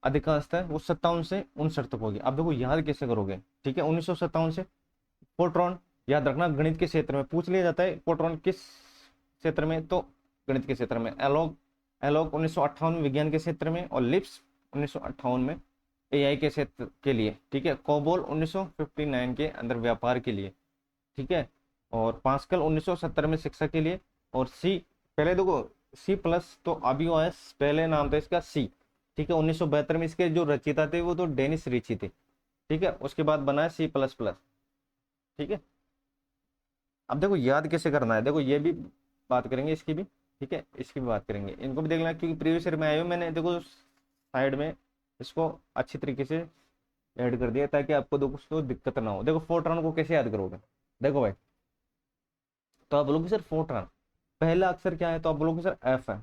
अधिकांशतः वो 57 से 59 तक होगी। अब देखो याद कैसे करोगे, ठीक है, 1957 से फोर्ट्रॉन याद रखना, गणित के क्षेत्र में पूछ लिया जाता है फोर्ट्रॉन किस क्षेत्र में, तो गणित के क्षेत्र में। एलोक, एलोक 1958 में विज्ञान के क्षेत्र में, और लिप्स 1958 में एआई के क्षेत्र के लिए। ठीक है, कोबोल 1959 के अंदर व्यापार के लिए। ठीक है, और पास्कल 1970 में शिक्षा के लिए। और सी, पहले देखो सी प्लस तो अभी ओ एस, पहले नाम था इसका सी। ठीक है, 1972 में इसके जो रचयिता थे वो तो डेनिस रिची थे। ठीक है, उसके बाद बना है सी प्लस प्लस। ठीक है, अब देखो याद कैसे करना है, देखो ये भी बात करेंगे इसकी भी। ठीक है, इसकी भी बात करेंगे, इनको भी देखना क्योंकि प्रीवियस ईयर में आए हो, मैंने देखो साइड में इसको अच्छी तरीके से ऐड कर दिया ताकि आपको दोस्तों दिक्कत ना हो। देखो फोर्ट्रॉन को कैसे याद करोगे, देखो भाई, तो आप बोलोगे सर फोर्ट्रॉन पहला अक्षर क्या है, तो आप बोलोगे सर एफ है।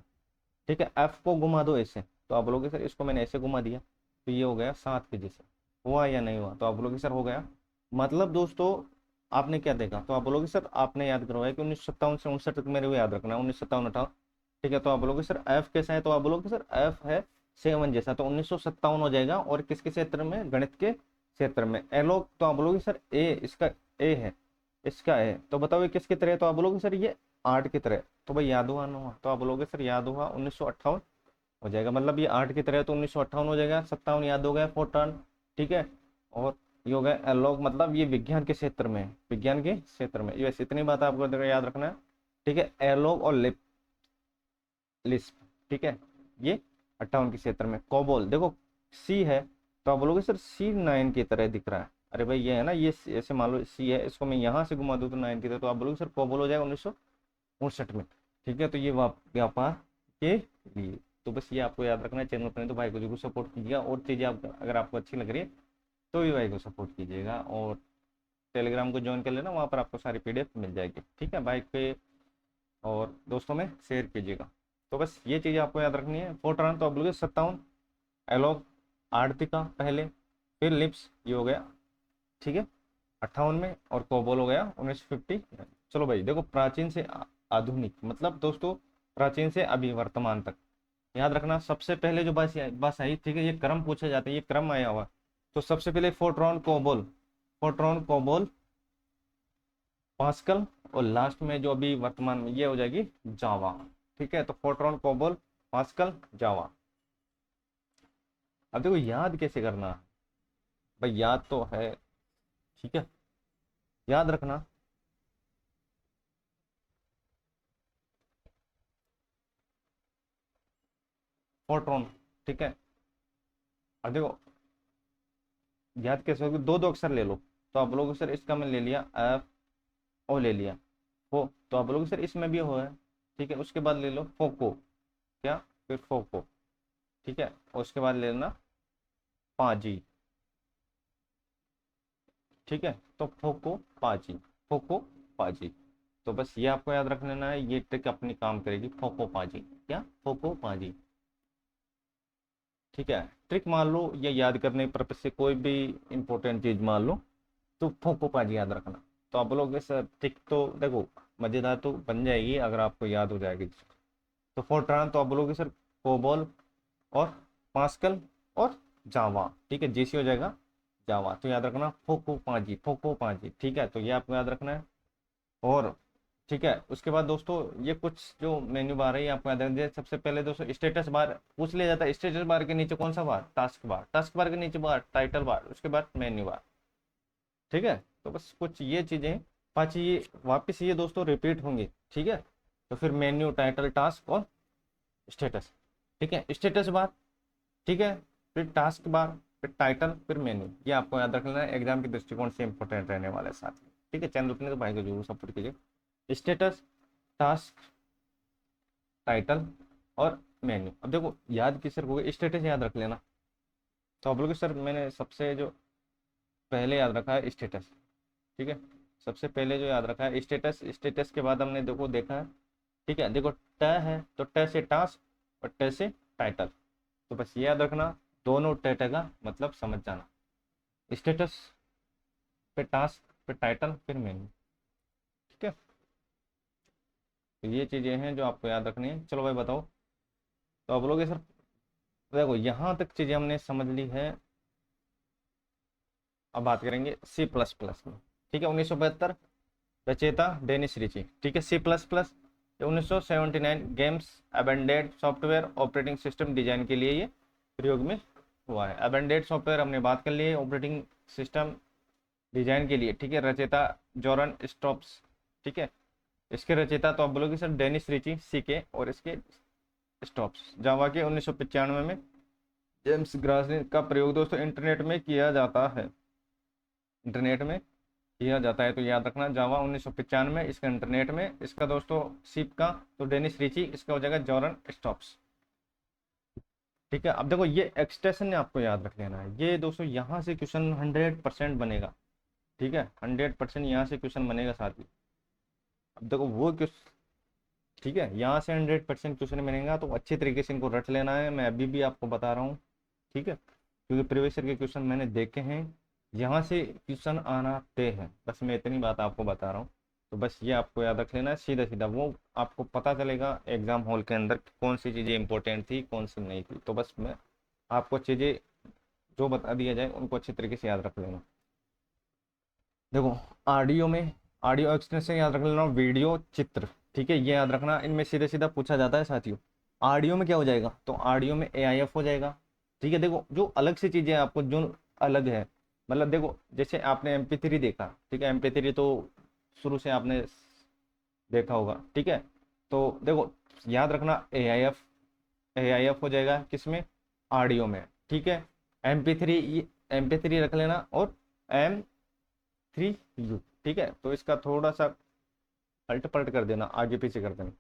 ठीक है, एफ को घुमा दो ऐसे, तो आप बोलोगे सर इसको मैंने ऐसे घुमा दिया तो ये हो गया 7 के जैसे। हुआ या नहीं हुआ, तो आप बोलोगे सर हो गया। मतलब दोस्तों आपने क्या देखा, तो आप बोलोगे सर आपने याद करवाया कि 1957 से 59 तक मेरे को याद रखना है, 1957 58। ठीक है, तो आप बोलोगे सर एफ कैसा है, तो आप बोलोगे सर एफ है 7 जैसा, तो 1957 हो जाएगा। और किसके क्षेत्र में, गणित के क्षेत्र में। एलोक, तो आप बोलोगे सर ए, इसका ए है, इसका है, तो बताओ ये किसकी तरह है, तो आप बोलोगे सर ये 8 की तरह। तो भाई याद हुआ ना हुआ, तो आप बोलोगे सर याद हुआ 1958 हो जाएगा। मतलब ये 8 की तरह है तो 1958 हो जाएगा, 57 याद हो गया फोर्ट्रॉन। ठीक है, और ये हो गया एलोक, मतलब ये विज्ञान के क्षेत्र में है, विज्ञान के क्षेत्र में। ये बस इतनी बात आपको याद रखना है। ठीक है, एलोक और लिस्प। ठीक है, ये 58 के क्षेत्र में। कोबोल देखो सी है, तो आप बोलोगे सर सी 9 की तरह दिख रहा है। अरे भाई ये है ना, ये ऐसे मान लो सी है, इसको मैं यहाँ से घुमा दूँ तो 9 की तरह, तो आप बोलोगे सर कोबोल हो जाएगा 1959 में। ठीक है, तो ये व्यापार के लिए। तो बस ये आपको याद रखना है। चैनल पर नहीं तो भाई को जरूर सपोर्ट कीजिएगा, और चीज़ें आप अगर आपको अच्छी लग रही है तो भी भाई को सपोर्ट कीजिएगा। और टेलीग्राम को ज्वाइन कर लेना, वहाँ पर आपको सारी पीडीएफ मिल जाएगी। ठीक है, बाइक पे और दोस्तों में शेयर कीजिएगा। तो बस ये चीज़ें आपको याद रखनी है। फोर्ट्रॉन तो आप बोलोगे 57, एलोक आर्टिका पहले, फिर लिप्स ये हो गया। ठीक है, 58 में, और कोबोल हो गया 1950। चलो भाई देखो, प्राचीन से आधुनिक, मतलब दोस्तों प्राचीन से अभी वर्तमान तक याद रखना। सबसे पहले जो बस आई, ठीक है, ये क्रम पूछा जाता है, ये क्रम आया हुआ। तो सबसे पहले Fortran COBOL, Fortran COBOL pascal, और लास्ट में जो अभी वर्तमान में ये हो जाएगी जावा। ठीक है, तो फोर्ट्रॉन कोबोल पास्कल जावा। अब देखो याद कैसे करना, भाई याद तो है, ठीक है, याद रखना। फोर्ट्रॉन, ठीक है, अब देखो याद कैसे होगी, दो दो अक्षर ले लो, तो आप बोलोगे सर इसका मैं ले लिया एफ, ओ ले लिया, हो, तो आप बोलोगे सर इसमें भी हो है। ठीक है, उसके बाद ले लो फोको, क्या, फिर फोको। ठीक है, और उसके बाद ले लेना पाजी। ठीक है, तो फोको पाजी, फोको पाजी। तो बस ये आपको याद रख लेना है, ये ट्रिक अपनी काम करेगी, फोको पाजी, क्या, फोको पाजी। ठीक है, ट्रिक मान लो या याद करने पर्पज से कोई भी इंपॉर्टेंट चीज मान लो, तो फोको पाजी याद रखना। तो आप बोलोगे सर ट्रिक तो देखो मजेदार तो बन जाएगी अगर आपको याद हो जाएगी। तो फोर्ट्रान तो आप बोलोगे सर कोबोल और पास्कल और जावा। ठीक है, जेसी हो जाएगा जावा, तो याद रखना फोको पाजी, फोको पाजी। ठीक है, तो ये आपको याद रखना है। और ठीक है, उसके बाद दोस्तों ये कुछ जो मेन्यू बार है ये आपको याद रखना है। सबसे पहले दोस्तों स्टेटस बार पूछ लिया जाता है, स्टेटस बार के नीचे कौन सा बार, टास्क बार, टास्क बार के नीचे बार, टाइटल बार, उसके बाद मेन्यू बार। ठीक है, तो बस कुछ ये चीजें पांच ये वापिस ये दोस्तों रिपीट होंगी। ठीक है, तो फिर मेन्यू, टाइटल, टास्क और स्टेटस। ठीक है, स्टेटस बार, ठीक है, फिर टास्क बार, फिर टाइटल, फिर मेन्यू। ये आपको याद रखना है, एग्जाम के दृष्टिकोण से इंपॉर्टेंट रहने वाला है साथ में। ठीक है, चैनल अपने तो भाई को जरूर सपोर्ट कीजिए। स्टेटस, टास्क, टाइटल और मेन्यू। अब देखो याद किस रखोगे, स्टेटस याद रख लेना। तो आप बोलोगे सर मैंने सबसे जो पहले याद रखा है स्टेटस। ठीक है, सबसे पहले जो याद रखा है स्टेटस। स्टेटस के बाद हमने देखो देखा है, ठीक है, देखो ट है तो ट से टास्क और ट से टाइटल। तो बस ये याद रखना, दोनों ट का मतलब समझ जाना। स्टेटस, फिर टास्क, फिर टाइटल, फिर मेन्यू। ठीक है, तो ये चीज़ें हैं जो आपको याद रखनी है। चलो भाई बताओ। तो आप बोलोगे सर देखो यहाँ तक चीज़ें हमने समझ ली है। अब बात करेंगे सी प्लस प्लस में। ठीक है, 1972 रचयिता डेनिस रिची। ठीक है, C plus plus 1979 games abandoned software operating system design के लिए ये प्रयोग में हुआ है। अबेंडेड सॉफ्टवेयर हमने बात कर ली है ऑपरेटिंग सिस्टम डिजाइन के लिए। ठीक है, रचयिता जॉरन स्टॉप्स। ठीक है, इसके रचयिता तो आप बोलोगे सर डेनिस रिची सी के, और इसके स्टॉप्स। जावा के 1995 में जेम्स ग्रासलिन का प्रयोग दोस्तों इंटरनेट में किया जाता है। इंटरनेट में किया जाता है, तो याद रखना जावा 1995 में, इसका इंटरनेट में। इसका दोस्तों सिप का तो डेनिस रिची, इसका हो जाएगा जॉरन स्टॉप्स। ठीक है, अब देखो ये एक्सटेंशन आपको याद रख लेना है। ये दोस्तों यहाँ से क्वेश्चन 100% बनेगा। ठीक है, 100% यहाँ से क्वेश्चन बनेगा साथ ही। अब देखो वो क्वेश्चन, ठीक है, यहाँ से 100% क्वेश्चन बनेगा, तो अच्छे तरीके से इनको रट लेना है। मैं अभी भी आपको बता रहा हूँ। ठीक है, क्योंकि प्रीवियस ईयर के क्वेश्चन मैंने देखे हैं, यहाँ से क्वेश्चन आना तय है। बस मैं इतनी बात आपको बता रहा हूँ। तो बस ये आपको याद रख लेना है, सीधा सीधा वो आपको पता चलेगा एग्जाम हॉल के अंदर कि कौन सी चीज़ें इंपॉर्टेंट थी कौन सी नहीं थी। तो बस मैं आपको चीज़ें जो बता दिया जाए उनको अच्छी तरीके से याद रख लेना। देखो ऑडियो में, ऑडियो एक्सटेंशन याद रख लेना, वीडियो, चित्र। ठीक है, ये याद रखना, इनमें सीधे सीधा पूछा जाता है साथियों। ऑडियो में क्या हो जाएगा, तो ऑडियो में AIF हो जाएगा। ठीक है, देखो जो अलग सी चीजें आपको जो अलग है, मतलब देखो जैसे आपने MP3 देखा। ठीक है, MP3 तो शुरू से आपने देखा होगा। ठीक है, तो देखो याद रखना AIF हो जाएगा किसमें, ऑडियो में। ठीक है, MP3 रख लेना, और M3U। ठीक है, तो इसका थोड़ा सा अल्ट पलट कर देना, आगे पीछे कर देना।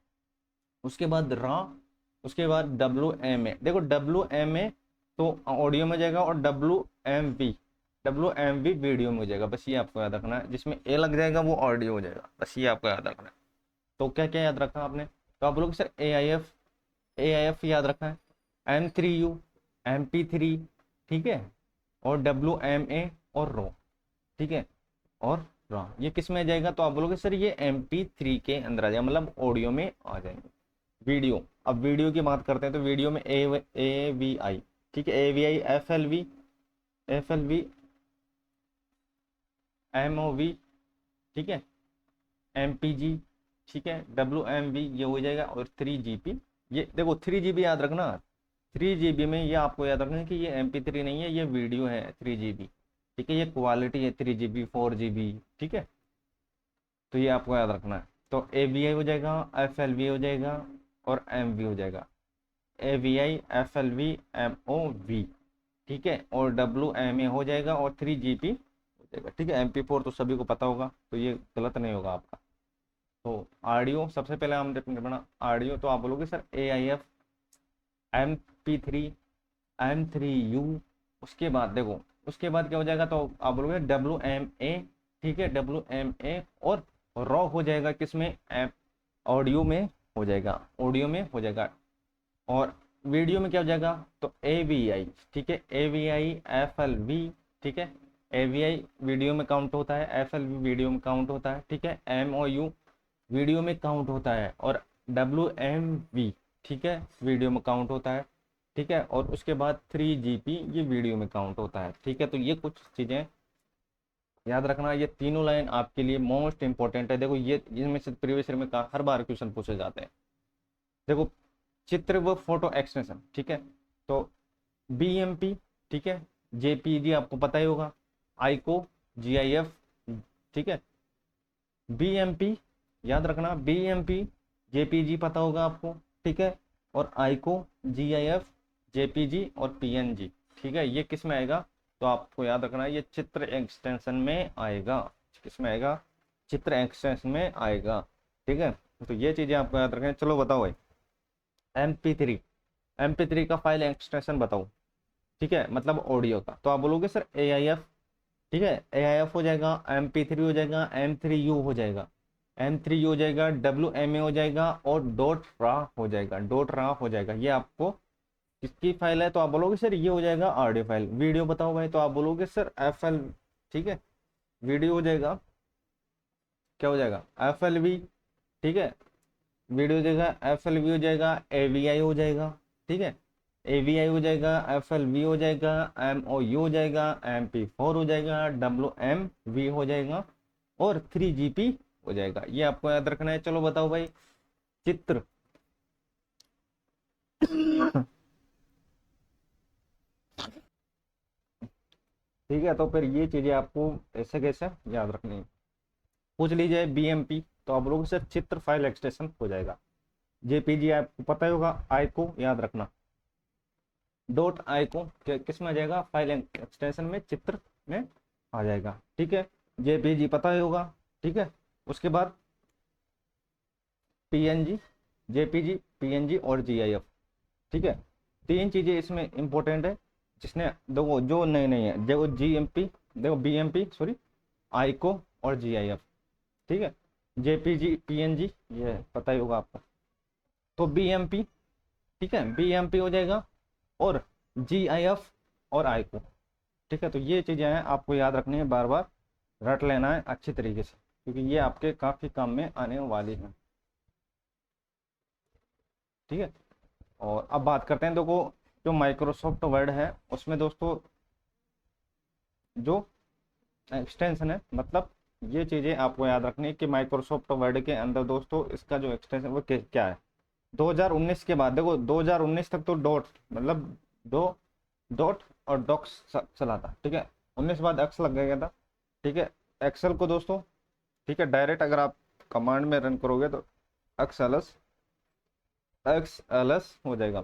उसके बाद रॉ, उसके बाद WMA। देखो WMA तो ऑडियो में जाएगा, और WMV वीडियो में हो जाएगा। बस ये आपको याद रखना है, जिसमें A लग जाएगा वो ऑडियो हो जाएगा। बस ये आपको याद रखना है। तो क्या क्या याद रखा आपने, तो आप लोग सर AIF याद रखा है, M3U, MP3। ठीक है, और WMA और रॉ। ठीक है, और रॉ ये किस में आ जाएगा, तो आप बोलोगे सर ये MP3 के अंदर आ जाएगा, मतलब ऑडियो में आ जाएंगे। वीडियो, अब वीडियो की बात करते हैं, तो वीडियो में AVI। ठीक है, AVI, FLV, MOV। ठीक है, MPG। ठीक है, WMV ये हो जाएगा, और 3GP। ये देखो 3GB याद रखना, 3GB में ये आपको याद रखना है कि ये MP3 नहीं है, ये वीडियो है 3GB। ठीक है, ये क्वालिटी है 3GB 4GB। ठीक है, तो ये आपको याद रखना है। तो AVI हो जाएगा, FLV हो जाएगा, और MV हो जाएगा। AVI, FLV, MOV। ठीक है, और WMA हो जाएगा, और 3GP हो जाएगा। ठीक है, MP4 तो सभी को पता होगा, तो ये गलत नहीं होगा आपका। तो ऑडियो सबसे पहले हम बना ऑडियो, तो आप बोलोगे सर AIF, MP3, M3U। उसके बाद देखो, उसके बाद क्या हो जाएगा, तो आप बोलोगे WMA। ठीक है, WMA, और रॉ हो जाएगा किसमें, ऑडियो में हो जाएगा, ऑडियो में हो जाएगा। और वीडियो में क्या हो जाएगा, तो AVI। ठीक है, AVI, FLV। ठीक है, AVI वीडियो में काउंट होता है, FLV वीडियो में काउंट होता है। ठीक है, MOU वीडियो में काउंट होता है, और WMV ठीक है वीडियो में काउंट होता है। ठीक है, और उसके बाद 3GP ये वीडियो में काउंट होता है। ठीक है, तो ये कुछ चीज़ें याद रखना। ये तीनों लाइन आपके लिए मोस्ट इंपॉर्टेंट है। देखो ये इनमें से प्रीवियस ईयर में हर बार क्वेश्चन पूछे जाते हैं। देखो चित्र व फोटो एक्सटेंशन। ठीक है, तो BMP। ठीक है, JPG आपको पता ही होगा, आईको, GIF। ठीक है, BMP याद रखना, BMP, JPG पता होगा आपको। ठीक है, और आईको, GIF, JPG और PNG। ठीक है, ये किस में आएगा, तो आपको याद रखना है ये चित्र एक्सटेंशन में आएगा। किस में आएगा, चित्र एक्सटेंशन में आएगा। ठीक है, तो ये चीजें आपको याद रखनी है। चलो बताओ भाई, MP3, MP3 का फाइल एक्सटेंशन बताओ। ठीक है, मतलब ऑडियो का, तो आप बोलोगे सर AIF। ठीक है, AIF हो जाएगा, MP3 हो जाएगा, M3U हो जाएगा, M3U हो जाएगा, WMA हो जाएगा, और डॉट रा हो जाएगा, डॉट रा हो जाएगा। ये आपको किसकी फाइल है, तो आप बोलोगे सर ये हो जाएगा ऑडियो फाइल। वीडियो बताओ भाई, तो आप बोलोगे सर FL। ठीक है, वीडियो हो जाएगा, क्या हो जाएगा, FLV। ठीक है, वीडियो हो जाएगा, FLV हो जाएगा, AVI हो जाएगा। ठीक है, AVI हो जाएगा, FLV हो जाएगा, MOU हो जाएगा, MP4 हो जाएगा, WMV हो जाएगा, और 3GP हो जाएगा। ये आपको याद रखना है। चलो बताओ भाई, चित्र ठीक है, तो फिर ये चीजें आपको ऐसे कैसे याद रखनी है। पूछ लीजिए BMP, तो आप लोग सर चित्र फाइल एक्सटेंशन हो जाएगा। JPG आपको पता ही होगा, आईको याद रखना, डॉट आईको किस में आ जाएगा, फाइल एक्सटेंशन में, चित्र में आ जाएगा। ठीक है, JPG पता ही होगा। ठीक है, उसके बाद PNG, JPG, PNG और GIF। ठीक है, तीन चीजें इसमें इंपॉर्टेंट है। जिसने देखो जो नई नई है, देखो GMP, देखो BMP सॉरी, आईको और GIF। ठीक है, JPG, PNG ये पता ही होगा आपको। तो BMP, ठीक है, BMP हो जाएगा, और GIF और आईको। ठीक है, तो ये चीजें हैं आपको याद रखनी है, बार बार रट लेना है अच्छी तरीके से, क्योंकि ये आपके काफी काम में आने वाली है। ठीक है, और अब बात करते हैं, देखो जो माइक्रोसॉफ्ट वर्ड है उसमें दोस्तों जो एक्सटेंशन है, मतलब ये चीजें आपको याद रखनी है कि माइक्रोसॉफ्ट वर्ड के अंदर दोस्तों इसका जो एक्सटेंशन वो क्या है। 2019 के बाद देखो, 2019 तक तो डॉट, मतलब दो डॉट और डॉक्स चला था। ठीक है, 19 बाद एक्स लग गया था। ठीक है, एक्सेल को दोस्तों, ठीक है, डायरेक्ट अगर आप कमांड में रन करोगे तो XLS हो जाएगा।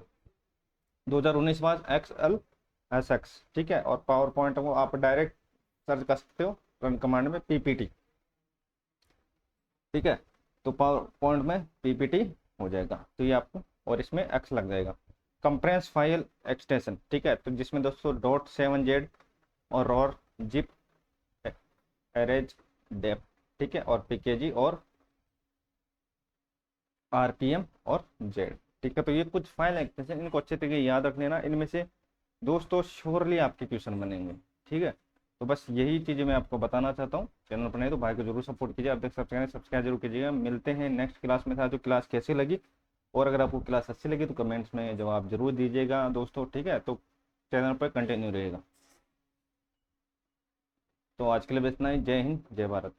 2019 बाद XLSX। ठीक है, और पावर पॉइंट को आप डायरेक्ट सर्च कर सकते हो रन कमांड में, PPT। ठीक है, तो पावर पॉइंट में PPT हो जाएगा, तो ये आपको, और इसमें एक्स लग जाएगा। कंप्रेस फाइल एक्सटेंशन, ठीक है, तो जिसमें दोस्तों .7z और रॉर, जिप, एरेज, डेप, ठीक है, और PKG और RPM और जेड। ठीक है, तो ये कुछ फाइल एक्सटेंशन, इनको अच्छे तरीके याद रख लेना। इनमें से दोस्तों श्योरली आपके क्वेश्चन बनेंगे। ठीक है, तो बस यही चीजें मैं आपको बताना चाहता हूँ। चैनल पर नहीं तो भाई को जरूर सपोर्ट कीजिए, अब तक सब्सक्राइब जरूर कीजिएगा। मिलते हैं नेक्स्ट क्लास में। था जो क्लास कैसी लगी, और अगर आपको क्लास अच्छी लगी तो कमेंट्स में जवाब जरूर दीजिएगा दोस्तों। ठीक है, तो चैनल पर कंटिन्यू रहेगा। तो आज के लिए बस इतना ही। जय हिंद, जय भारत।